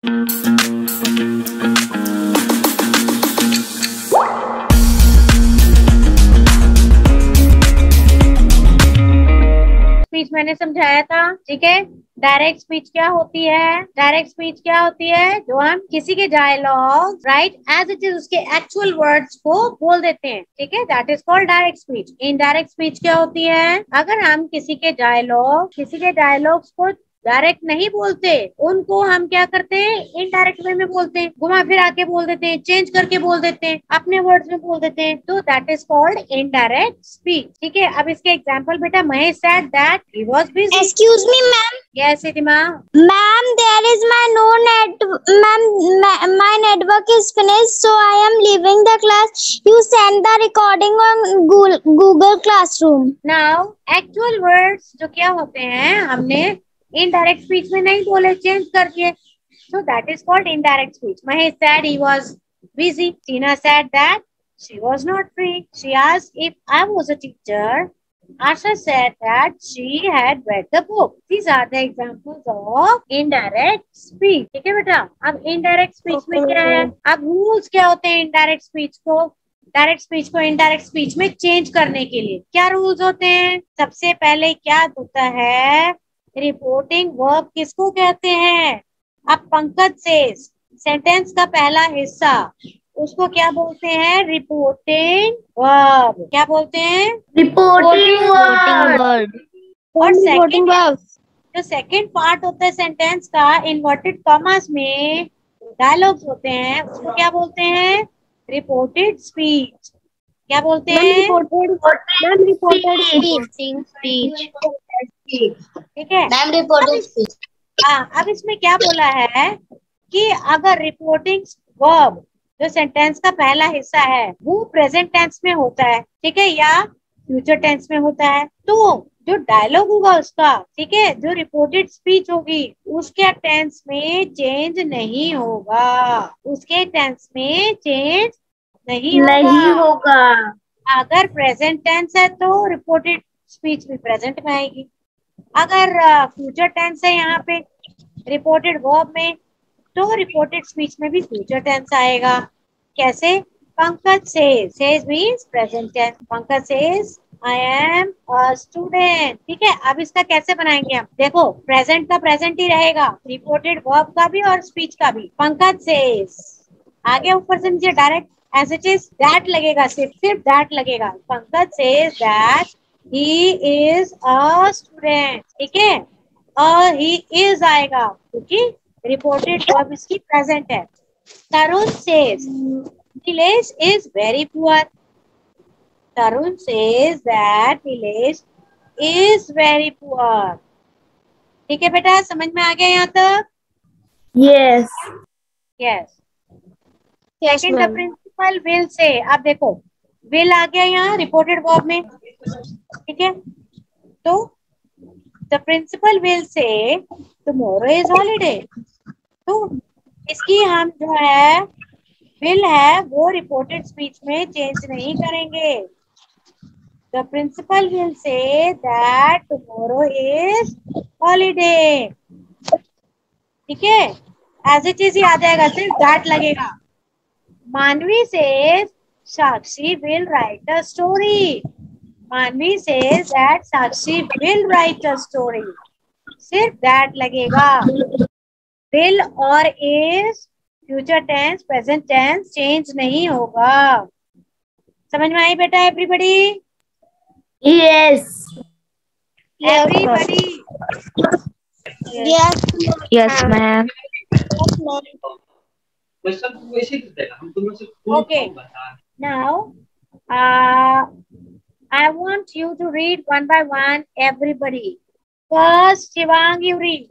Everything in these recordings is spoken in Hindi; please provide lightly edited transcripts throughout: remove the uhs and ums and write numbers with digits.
स्पीच मैंने समझाया था, ठीक है। डायरेक्ट स्पीच क्या होती है? डायरेक्ट स्पीच क्या होती है? जो हम किसी के dialogue right as it is उसके एक्चुअल वर्ड्स को बोल देते हैं, ठीक है, that is called direct speech. Indirect speech क्या होती है? अगर हम किसी के डायलॉग्स को डायरेक्ट नहीं बोलते, उनको हम क्या करते हैं? इनडायरेक्ट वे में बोलते हैं, घुमा फिरा के बोल देते हैं, चेंज करके बोल देते हैं, अपने वर्ड्स में बोल देते हैं, तो that is called indirect speech, ठीक है। अब इसके एग्जांपल बेटा, Mahesh said that he was busy. Excuse me, ma'am. Yes Ridhima. Ma'am, there is my no net. Ma'am, my network is finished, so I am leaving the class. You send the recording on Google Classroom. Now actual words जो क्या होते हैं, हमने इनडायरेक्ट स्पीच में नहीं बोले, चेंज कर दिए, so that is called indirect speech. Mahesh said he was busy. Tina said that she was not free. She asked if I was a teacher. Asha said that she had read the book. These are the examples of indirect speech. ठीक है बेटा। अब indirect speech में क्या है? अब rules क्या होते हैं indirect speech को? डायरेक्ट स्पीच को इनडायरेक्ट स्पीच में चेंज करने के लिए क्या रूल्स होते हैं? सबसे पहले क्या होता है? रिपोर्टिंग वर्ब किसको कहते हैं? अब पंकज से सेंटेंस का पहला हिस्सा, उसको क्या बोलते हैं? Reporting verb. क्या बोलते हैं? Reporting word. और जो सेकंड पार्ट होता है सेंटेंस का, इन्वर्टेड कॉमास में डायलॉग्स होते हैं, उसको क्या बोलते हैं? Reported speech. क्या बोलते हैं? Reporting speech. ठीक है। Ma'am, reporting speech. हाँ, अब इसमें क्या बोला है कि अगर रिपोर्टिंग वर्ब जो सेंटेंस का पहला हिस्सा है वो प्रेजेंट टेंस में होता है, ठीक है, या फ्यूचर टेंस में होता है, तो जो डायलॉग होगा उसका, ठीक है, जो रिपोर्टेड स्पीच होगी उसके टेंस में चेंज नहीं होगा, उसके टेंस में चेंज नहीं होगा। अगर प्रेजेंट टेंस है तो रिपोर्टेड स्पीच भी प्रेजेंट में आएगी, अगर फ्यूचर टेंस है यहाँ पे रिपोर्टेड वर्ब में, तो रिपोर्टेड स्पीच में भी फ्यूचर टेंस आएगा। कैसे? Pankaj says means present tense. Pankaj says I am a student, ठीक है। अब इसका कैसे बनाएंगे हम? देखो, प्रेजेंट का प्रेजेंट ही रहेगा, रिपोर्टेड वर्ब का भी और स्पीच का भी। पंकज सेज, आगे ऊपर से नीचे direct as it is that लगेगा, सिर्फ दैट लगेगा। Pankaj says that he is a student, ठीक है, और ही इज आएगा क्योंकि रिपोर्टेड वर्ब इसकी प्रेजेंट है। Tarun says Nilesh is very poor. Tarun says that Nilesh is very poor, ठीक है बेटा, समझ में आ गया यहाँ तक? Yes. Yes. Second the principal will say, अब देखो विल आ गया यहाँ रिपोर्टेड वर्ब में, ठीक है, तो the principal will say tomorrow is holiday, तो इसकी हम जो है विल है वो रिपोर्टेड स्पीच में चेंज नहीं करेंगे। The principal will say that tomorrow is holiday, ठीक है, एज इट इज ही आ जाएगा, सिर्फ दैट लगेगा। Manvi says Sakshi will write a story. Manvi says that Sakshi will write a story, सिर्फ that लगेगा। will और is future tense present tense change नहीं होगा। समझ में आई बेटा everybody? Yes. Everybody? Yes. Yes, ma'am. Okay. Now, I want you to read one by one, everybody. First, Shivang, you read.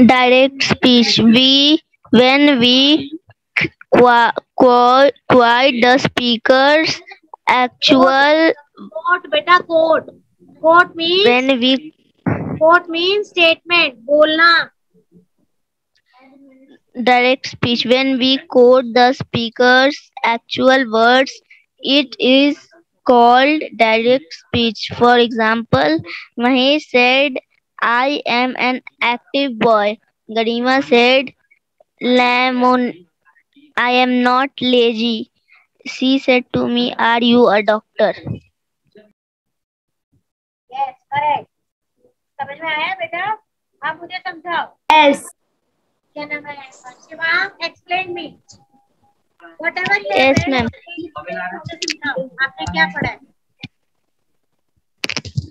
Direct speech. When we quote the speaker's actual. Quote, beta, quote. Quote means. When we. Quote means statement. बोलना. Direct speech. When we quote the speaker's actual words, it is called direct speech. For example, Mahesh said, I am an active boy. Garima said, Lemon, I am not lazy. She said to me, Are you a doctor? Yes, correct. समझ में आया बेटा? आप मुझे समझाओ. Yes. क्या नाम है? Shivang, explain me. Whatever you have Yes, read, ma'am. मुझे समझाओ. आपने क्या पढ़ा है?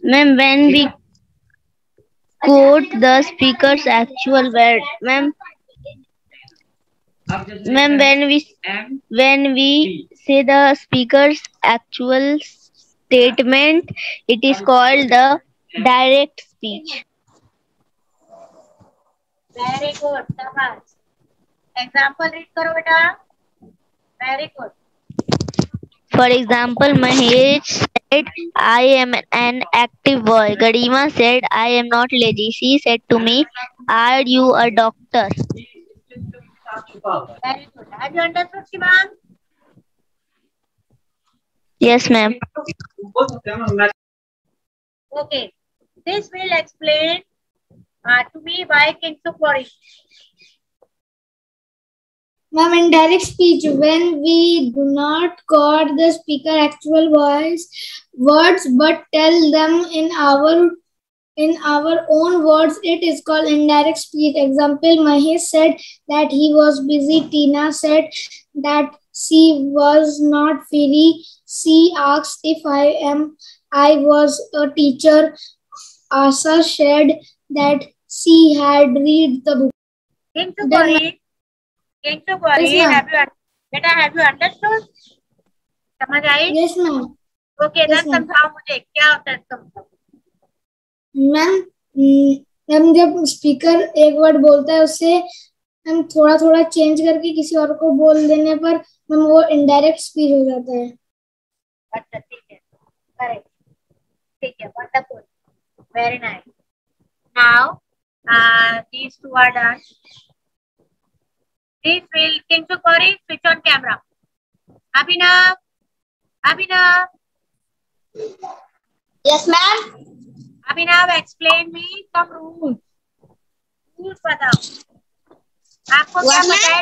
Ma'am, when we quote the speaker's actual word, ma'am, when we say the speaker's actual statement, it is called the direct speech. Very good. शाबाश. Example read करो बेटा. Very good. For example, Mahesh said, I am an active boy. Garima said, I am not lazy. She said to me, Are you a doctor? Very good. Have you understood, Shivang? Yes, ma'am. Okay. This will explain to me by Kingsukori. Ma'am, in direct speech, when we do not quote the speaker actual words but tell them in our own words, it is called indirect speech. Example, Mahesh said that he was busy. Tina said that she was not free. She asked if I was a teacher. Asa said that she had read the book. Kingsukori, Yes, ma'am. have you understood? समझ आई? Yes, ma'am. Okay, Yes, then ma'am. समझाओ मुझे क्या होता है समझाओ. मैम जब स्पीकर एक वर्ड बोलता है उससे हम थोड़ा थोड़ा चेंज करके किसी और को बोल देने पर मैम वो इनडायरेक्ट स्पीच हो जाता है. अच्छा ठीक है. करेक्ट. ठीक है. Wonderful. Very nice. Now, these two are done. This will Kingsukori switch on camera. Abhinav. Yes, ma'am. Abhinav, explain me some rules. Rules बताओ. आपको क्या पता है?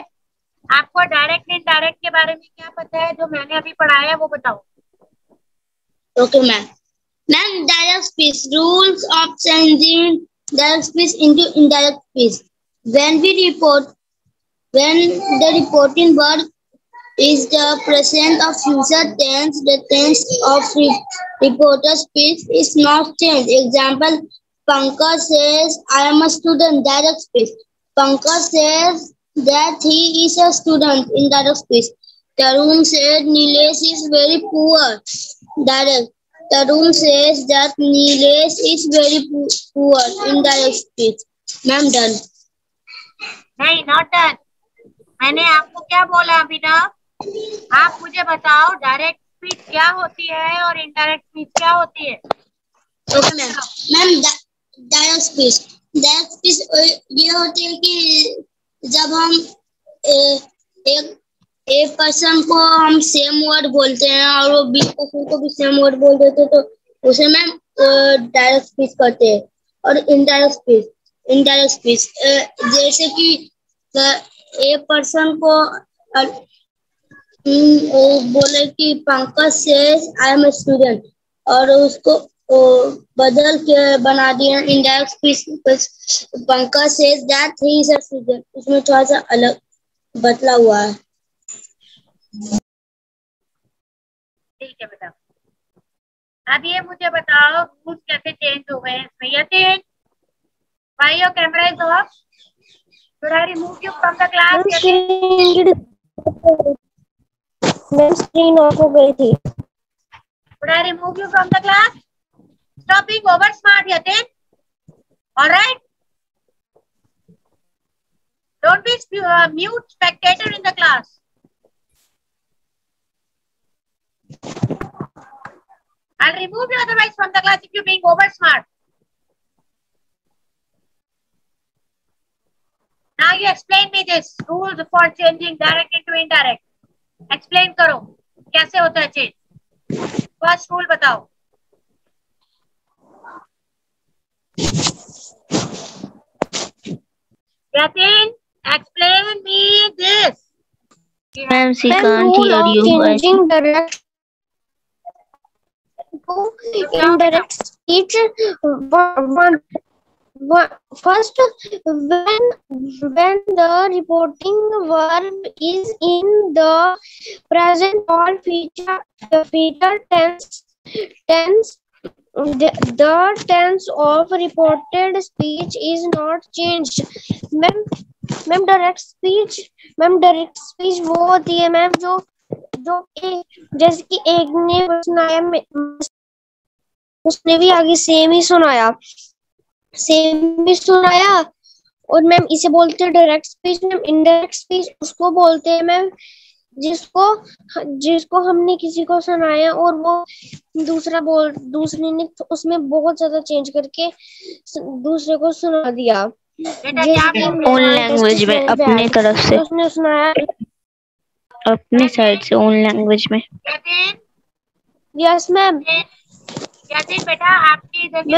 आपको डायरेक्ट इनडायरेक्ट के बारे में क्या पता है? जो मैंने अभी पढ़ाया है वो बताओ. Okay, ma'am. Ma'am, direct speech. Rules of changing direct speech into indirect speech. When the reporting verb is the present of future tense, the tense of reporter speech is not changed. Example, Pankaj says, I am a student. Direct speech. Pankaj says that he is a student. Indirect speech. Tarun said Nilesh is very poor. Direct. Tarun says that Nilesh is very poor. Indirect speech. Ma'am, done. नहीं, not done. मैंने आपको क्या बोला अभिनव? आप मुझे बताओ डायरेक्ट स्पीच क्या होती है और इनडायरेक्ट स्पीच क्या होती है? Okay ma'am. Ma'am direct speech ये होती है कि जब हम एक पर्सन को हम सेम वर्ड बोलते हैं और वो बी पर्सन को भी सेम वर्ड बोल देते हैं तो उसे मैम डायरेक्ट स्पीच करते हैं. और इनडायरेक्ट स्पीच जैसे कि एक पर्सन को बोले कि Pankaj says I am a student और उसको बदल के बना दिया indirect speech. Pankaj says that he is a student. उसमें थोड़ा सा अलग बदला हुआ है. ठीक है बेटा. अब ये मुझे बताओ रूल्स कैसे चेंज हो गए इसमें. Yatin, why your camera is off? Should I remove you from the class? Ma'am screen of हो गई थी. Should I remove you from the class? Stop being over smart, Yatin. All right. Don't be mute spectator in the class. I'll remove you otherwise from the class if you're being over smart. Now you explain me this rules for changing direct into indirect. Explain करो कैसे होता है चेंज. फर्स्ट रूल बताओ. Yatin, explain me this. Ma'am, she Ma'am, can't rule hear of you. changing direct to indirect speech. First, when the reporting verb is in the present or future tense, the tense of reported speech is not changed. Ma'am ma'am direct speech वो होती है मैम जो जो जैसे कि एक ने सुनाया उसने भी आगे सेम ही सुनाया और मैम इसे बोलते हैं direct speech. Ma'am indirect speech उसको बोलते हैं मैम जिसको हमने किसी को सुनाया और वो दूसरे ने उसमें बहुत ज्यादा चेंज करके दूसरे को सुना दिया। ओन लैंग्वेज में अपने तरफ से उसने सुनाया अपने साइड से ओन लैंग्वेज में। Yes ma'am. यातिन बेटा आपकी इधर की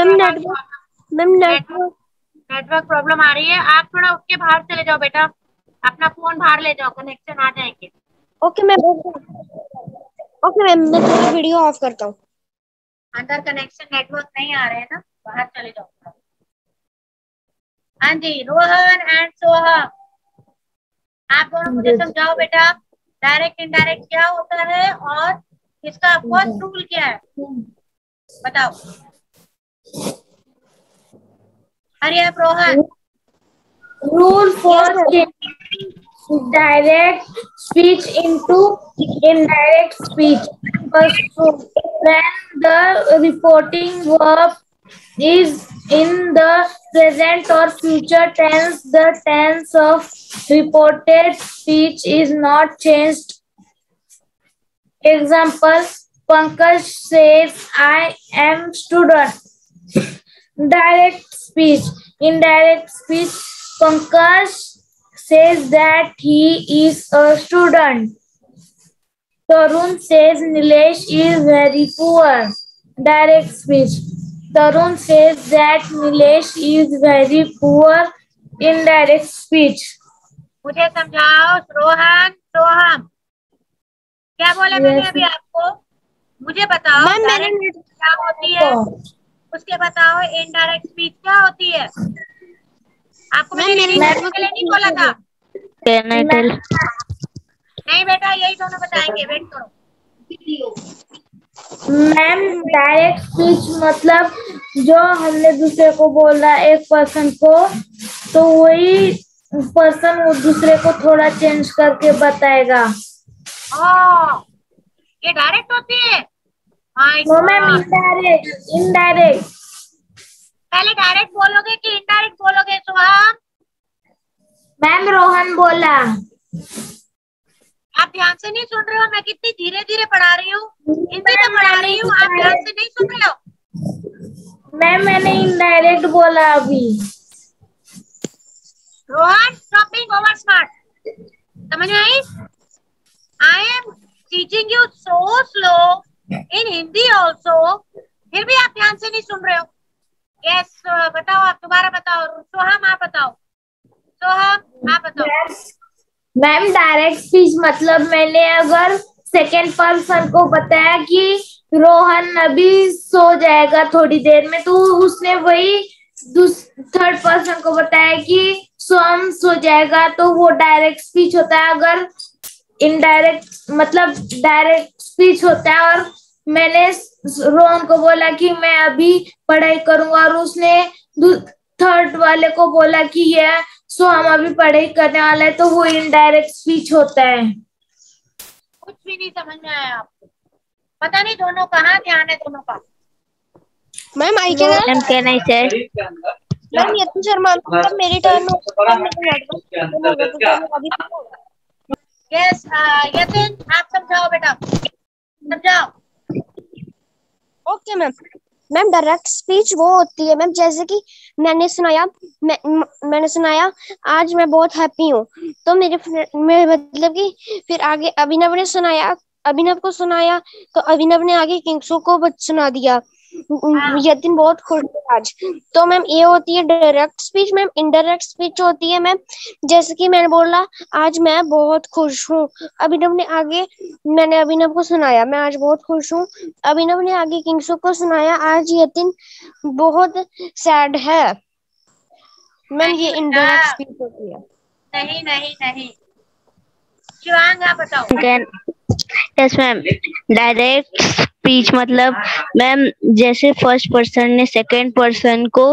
मैम नेटवर्क प्रॉब्लम आ रही है, आप थोड़ा उठ के बाहर चले जाओ बेटा, अपना फोन बाहर ले जाओ, कनेक्शन आ जाएंगे। ओके मैम मैं थोड़ा वीडियो ऑफ करता हूँ। अंदर कनेक्शन नेटवर्क नहीं आ रहे हैं ना, बाहर चले जाओ। हाँ जी, रोहन एंड सोहम, आप दोनों मुझे समझाओ बेटा, डायरेक्ट इनडायरेक्ट क्या होता है और इसका फर्स्ट रूल क्या है, बताओ। हरी आप Rohan. Rule for changing direct speech into indirect speech. When the reporting verb is in the present or future tense, the tense of reported speech is not changed. Example, Pankaj says, I am student. Direct speech. Indirect speech, Pankaj says that he is a student. Tarun says Nilesh is very poor. Direct speech. Tarun says that Nilesh is very poor. Indirect speech. मुझे समझाओ रोहन, सोहम, क्या बोला मैंने अभी आपको, मुझे बताओ डायरेक्ट क्या होती है, उसके बताओ इनडायरेक्ट स्पीच क्या होती है। आपको मैंने रीडिंग करने के लिए नहीं बोला था। नहीं बेटा, यही दोनों बताएंगे, वेट करो। मैम डायरेक्ट स्पीच मतलब जो हमने दूसरे को बोला एक पर्सन को, तो वही पर्सन वो दूसरे को थोड़ा चेंज करके बताएगा। ये डायरेक्ट होती है। Ma'am indirect. पहले डायरेक्ट बोलोगे कि इनडायरेक्ट बोलोगे सोहम? मैम रोहन बोला। आप ध्यान से नहीं सुन रहे हो, मैं कितनी धीरे धीरे पढ़ा रही हूँ, हिंदी में पढ़ा रही हूँ, आप ध्यान से नहीं सुन रहे हो। मैम मैंने इनडायरेक्ट बोला अभी। Rohan, stop being over smart, समझ आई? I am teaching you so slow in Hindi also, फिर भी आप ध्यान से नहीं सुन रहे हो। यस, बताओ, आप दोबारा बताओ। सोहम आप बताओ, सोहम आप बताओ। मैम डायरेक्ट स्पीच मतलब मैंने अगर सेकेंड पर्सन को बताया कि रोहन अभी सो जाएगा थोड़ी देर में, तो उसने वही थर्ड पर्सन को बताया कि सोहम सो जाएगा, तो वो डायरेक्ट स्पीच होता है। अगर इनडायरेक्ट मतलब डायरेक्ट स्पीच होता है और मैंने रोहन को बोला कि मैं अभी पढ़ाई करूंगा और उसने थर्ड वाले को बोला कि ये सो हम अभी पढ़ाई करने वाला है, तो वो इनडायरेक्ट स्पीच होता है। कुछ भी नहीं समझ में आया आपको, पता नहीं दोनों कहाँ ध्यान है दोनों का। मैम आई कैन आई से मैम यतिन शर्मा मेरी टर्न यस, यतिन आप समझाओ बेटा, समझाओ। Okay ma'am. Ma'am direct speech वो होती है मैम जैसे कि मैंने सुनाया आज मैं बहुत हैप्पी हूँ, तो मेरे मतलब कि फिर आगे अभिनव को सुनाया, तो अभिनव ने आगे किंग्सो को सुना दिया। यतिन बहुत खुश है आज। तो मैम ये होती है direct speech. Ma'am indirect speech होती है मैम, जैसे कि मैंने बोला आज मैं बहुत खुश हूँ, अभिनव ने आगे, मैंने अभिनव को सुनाया मैं आज बहुत खुश हूँ, अभिनव ने आगे किंग्सु को सुनाया आज यतिन बहुत सैड है। मैम ये इनडायरेक्ट स्पीच होती है। नहीं नहीं नहीं, शिवांग आप बताओ। यस मैम, डायरेक्ट स्पीच मतलब मैम जैसे फर्स्ट पर्सन ने सेकंड पर्सन को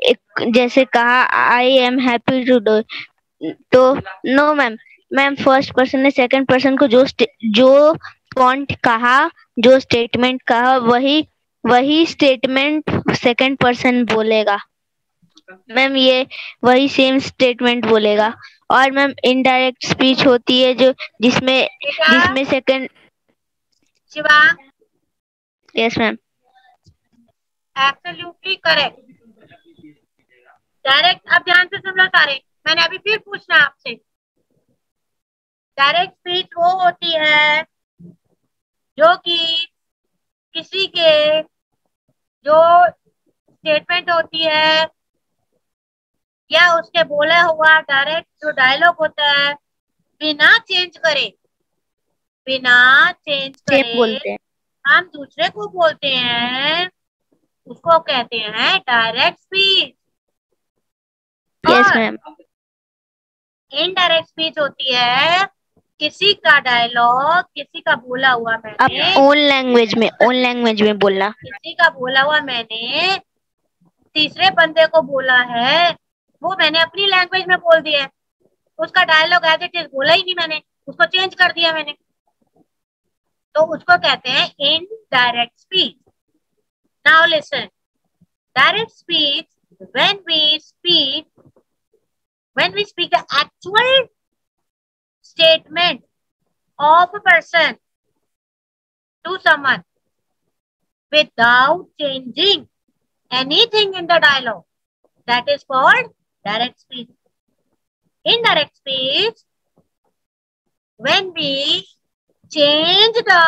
एक जैसे कहा I am happy to do, तो no ma'am, ma'am first person ने सेकंड पर्सन को जो पॉइंट कहा, जो स्टेटमेंट कहा, वही स्टेटमेंट सेकंड पर्सन बोलेगा मैम, ये वही सेम स्टेटमेंट बोलेगा। और मैम इनडायरेक्ट स्पीच होती है जो जिसमें second. Shivang, yes ma'am, absolutely correct. Direct, अब ध्यान से सुन लो सारे, मैंने अभी फिर पूछना आपसे। डायरेक्ट स्पीच वो होती है जो कि किसी के जो स्टेटमेंट होती है या उसके बोला हुआ डायरेक्ट जो डायलॉग होता है बिना चेंज करे बोलते हैं। हम दूसरे को बोलते हैं, उसको कहते हैं direct speech. Yes ma'am, indirect speech होती है किसी का डायलॉग, किसी का बोला हुआ मैंने ओन लैंग्वेज में बोलना। किसी का बोला हुआ मैंने तीसरे बंदे को बोला है, वो मैंने अपनी लैंग्वेज में बोल दिया है, उसका डायलॉग एज इट इज बोला ही नहीं मैंने, उसको चेंज कर दिया मैंने, तो उसको कहते हैं indirect speech. Now listen, direct speech when we speak the actual statement of a person to someone without changing anything in the dialogue, that is called direct speech. Indirect speech, when we change the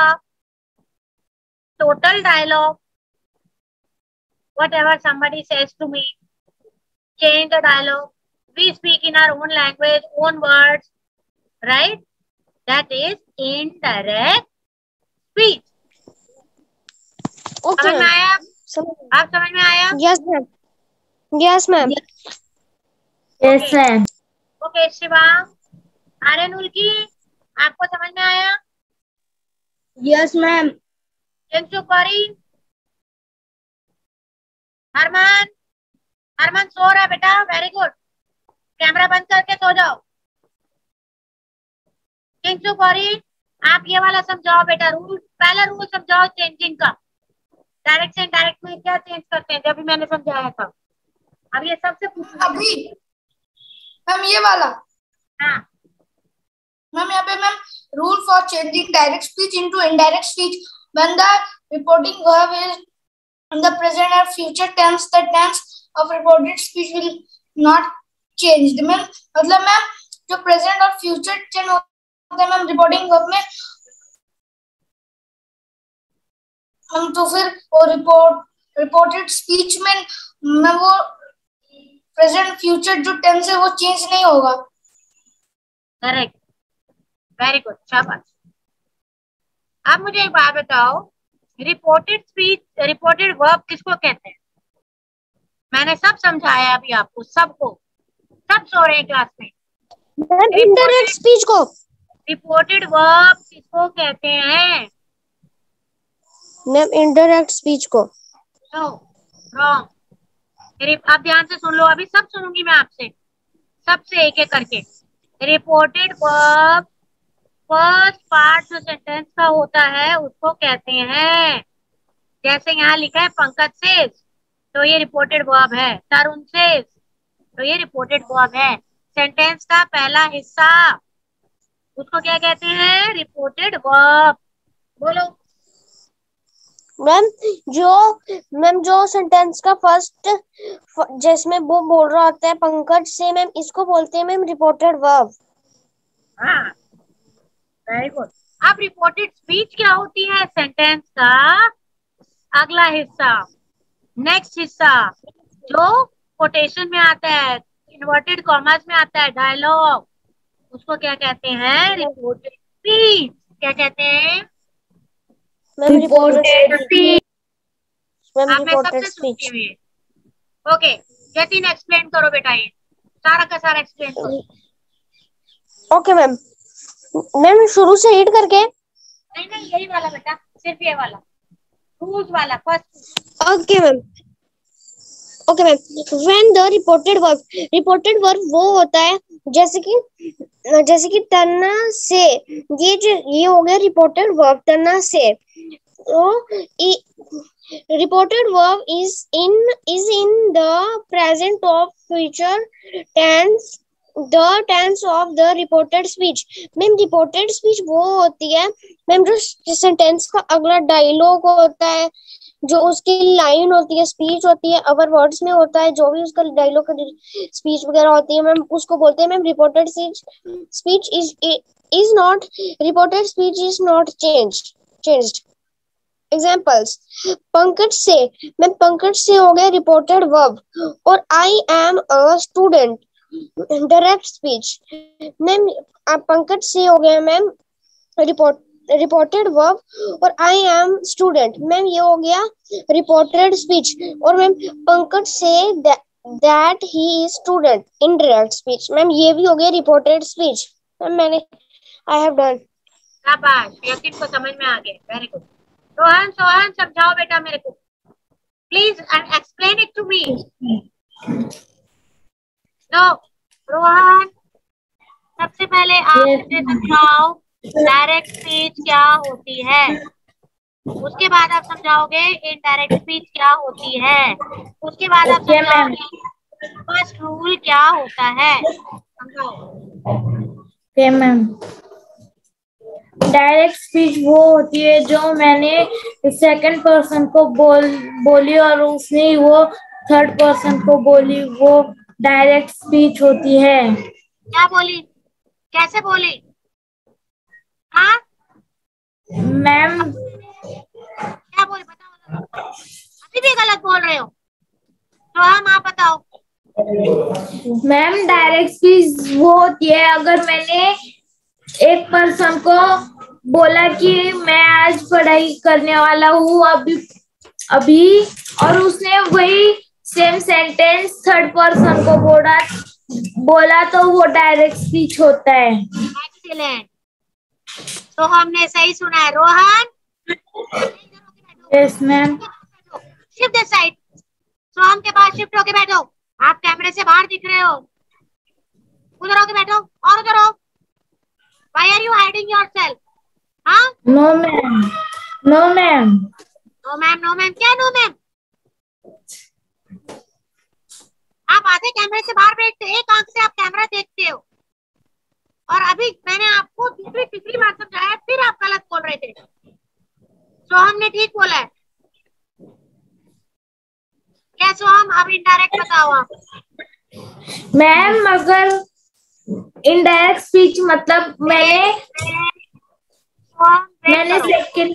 total dialogue, whatever somebody says to me, change the dialogue, we speak in our own language, own words, right? That is indirect speech. Okay समझ में आया? आप समझ में आया? Yes ma'am, yes ma'am, yes ma'am. Okay Shiva, Aryanul की आपको समझ में आया? यस मैम, किंचु कौरी, हरमान, हरमान सो रहा है बेटा, वेरी गुड, कैमरा बंद करके सो जाओ। किंचु कौरी, आप ये वाला समझाओ बेटा, रूल, पहला रूल समझाओ चेंजिंग का, डायरेक्ट से इनडायरेक्ट में क्या चेंज करते हैं, जब भी मैंने समझाया था। अब ये सबसे पूछना अभी मैम ये वाला, हाँ मैम यहाँ पे ma'am rule for changing direct speech into indirect speech, when the reporting verb is in the present or future tense, the tense of reported speech will not change. Ma'am मतलब मैम जो प्रेजेंट और फ्यूचर टेंस होते हैं मैम रिपोर्टिंग वर्ब में, हम तो फिर वो रिपोर्टेड स्पीच में मैम वो प्रेजेंट फ्यूचर जो टेंस है वो चेंज नहीं होगा। करेक्ट, वेरी गुड, शाबाश। अब मुझे एक बात बताओ, रिपोर्टेड स्पीच, रिपोर्टेड वर्ब किसको कहते हैं? मैंने सब समझाया अभी आपको, सबको, सब सो रहे हैं क्लास में। इनडायरेक्ट स्पीच को रिपोर्टेड वर्ब किसको कहते हैं? मैम इनडायरेक्ट स्पीच को। No, wrong. आप ध्यान से सुन लो, अभी सब सुनूंगी मैं आपसे, सबसे एक एक करके। रिपोर्टेड वर्ब फर्स्ट पार्ट जो सेंटेंस का होता है उसको कहते हैं, जैसे यहाँ लिखा है पंकज सेज, तो ये रिपोर्टेड वर्ब है। तरुण सेज, तो ये रिपोर्टेड वर्ब है। सेंटेंस का पहला हिस्सा उसको क्या कहते हैं? Reported verb. बोलो मैम जो सेंटेंस का फर्स्ट जिसमें वो बोल रहा होता है पंकज से, मैम इसको बोलते हैं मैम रिपोर्टेड वर्ब। हाँ, वेरी गुड। अब रिपोर्टेड स्पीच क्या होती है? सेंटेंस का अगला हिस्सा, नेक्स्ट हिस्सा जो कोटेशन में आता है, इन्वर्टेड कॉमर्स में आता है, डायलॉग, उसको क्या कहते हैं? Reported speech. क्या कहते हैं? Ma'am reported speech. मैम आप मैं रिपोर्टेड सबसे स्पीच। सुनती हुई। ओके, जतिन एक्सप्लेन करो बेटा, ये सारा का सारा एक्सप्लेन करो। ओके मैम, मैम शुरू से रीड करके। नहीं नहीं, यही वाला बेटा, सिर्फ ये वाला रूल्स वाला first. Okay ma'am, okay ma'am. When the reported verb वो होता है जैसे कि तना से, ये हो गया रिपोर्टेड वर्ब तना से। तो reported verb is in the present of future tense, the tense of the reported speech. Ma'am reported speech वो होती है मैम जो सेंटेंस का अगला डायलॉग होता है, जो उसकी लाइन होती है, स्पीच होती है, अवर वर्ड्स में होता है, जो भी उसका डायलॉग स्पीच वगैरह होती है मैम, उसको बोलते हैं ma'am reported speech. Is not reported speech is not changed. Examples, Pankaj से, मैम पंकज से हो गया रिपोर्टेड वर्ब, और आई am a student direct speech. Ma'am Pankaj से हो गया मैम रिपोर्टेड वर्ब, और आई एम स्टूडेंट, मैम ये हो गया रिपोर्टेड स्पीच। और ma'am Pankaj say that he is student in direct speech, ma'am ये भी हो गया reported speech. Ma'am I have done. शाबाश, यकीन को समझ में आ गया, वेरी गुड। रोहन समझाओ बेटा मेरे को please and explain it to me. No Rohan, सबसे पहले आप मुझे समझाओ डायरेक्ट स्पीच क्या होती है, उसके बाद आप समझाओगे इनडायरेक्ट स्पीच क्या होती है, उसके बाद आप समझाओगे फर्स्ट रूल क्या होता है, समझाओ। ओके मैम, डायरेक्ट स्पीच वो होती है जो मैंने सेकंड पर्सन को बोली और उसने वो थर्ड पर्सन को बोली, वो डायरेक्ट स्पीच होती है। क्या बोली, कैसे बोली? हाँ मैम क्या बोली बताओ, अभी भी गलत बोल रहे हो तो हम आप बताओ। मैम डायरेक्ट स्पीच वो होती है अगर मैंने एक पर्सन को बोला कि मैं आज पढ़ाई करने वाला हूँ अभी और उसने वही सेम सेंटेंस थर्ड पर्सन को बोला तो वो डायरेक्ट स्पीच होता है। एक्सीलेंट, तो हमने सही सुना है। Rohan, yes ma'am. Shift this side, Soham के पास शिफ्ट होके बैठो। आप कैमरे से बाहर दिख रहे हो, उधर होके बैठो और उधर हो। Why are you hiding yourself? हाँ? No ma'am, no ma'am, no ma'am, no ma'am, क्या नो मैम? आप आधे कैमरे से बाहर बैठते, एक आंख से आप कैमरा देखते हो, और अभी मैंने आपको तीसरी बार समझाया, फिर आप गलत बोल रहे थे। सोहम ने ठीक बोला है क्या सोहम? अब इनडायरेक्ट बताओ आप। मैम अगर इनडायरेक्ट स्पीच मतलब मैंने सेकंड।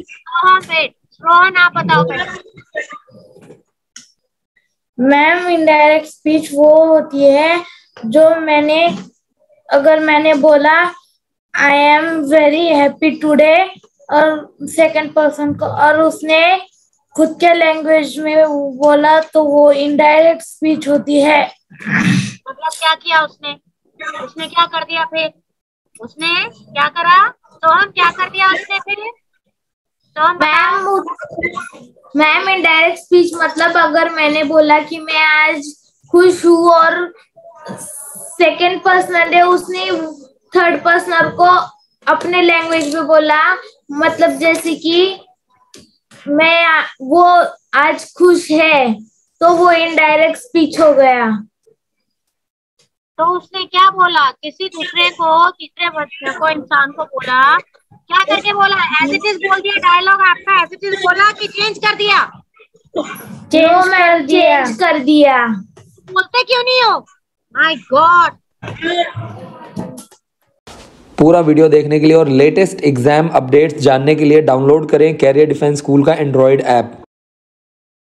रोहन आप बताओ पहले। मैम इनडायरेक्ट स्पीच वो होती है जो अगर मैंने बोला I am very happy today और सेकंड पर्सन को और उसने खुद के लैंग्वेज में बोला तो वो इनडायरेक्ट स्पीच होती है। मतलब क्या किया उसने क्या कर दिया? फिर उसने क्या करा? तो हम क्या कर दिया उसने फिर? तो हम मैम इनडायरेक्ट स्पीच मतलब अगर मैंने बोला कि मैं आज खुश हूँ और सेकंड पर्सन है उसने थर्ड पर्सन को अपने लैंग्वेज में बोला, मतलब जैसे कि वो आज खुश है तो वो इनडायरेक्ट स्पीच हो गया। तो उसने क्या बोला? किसी तीसरे बच्चे को इंसान को बोला, क्या करके बोला? एज इट इज बोल दिया? डायलॉग आपका एज इट इज बोला कि चेंज कर दिया? चेंज कर दिया। बोलते क्यों नहीं हो? My God. पूरा वीडियो देखने के लिए और लेटेस्ट एग्जाम अपडेट्स जानने के लिए डाउनलोड करें कैरियर डिफेंस स्कूल का एंड्रॉयड ऐप।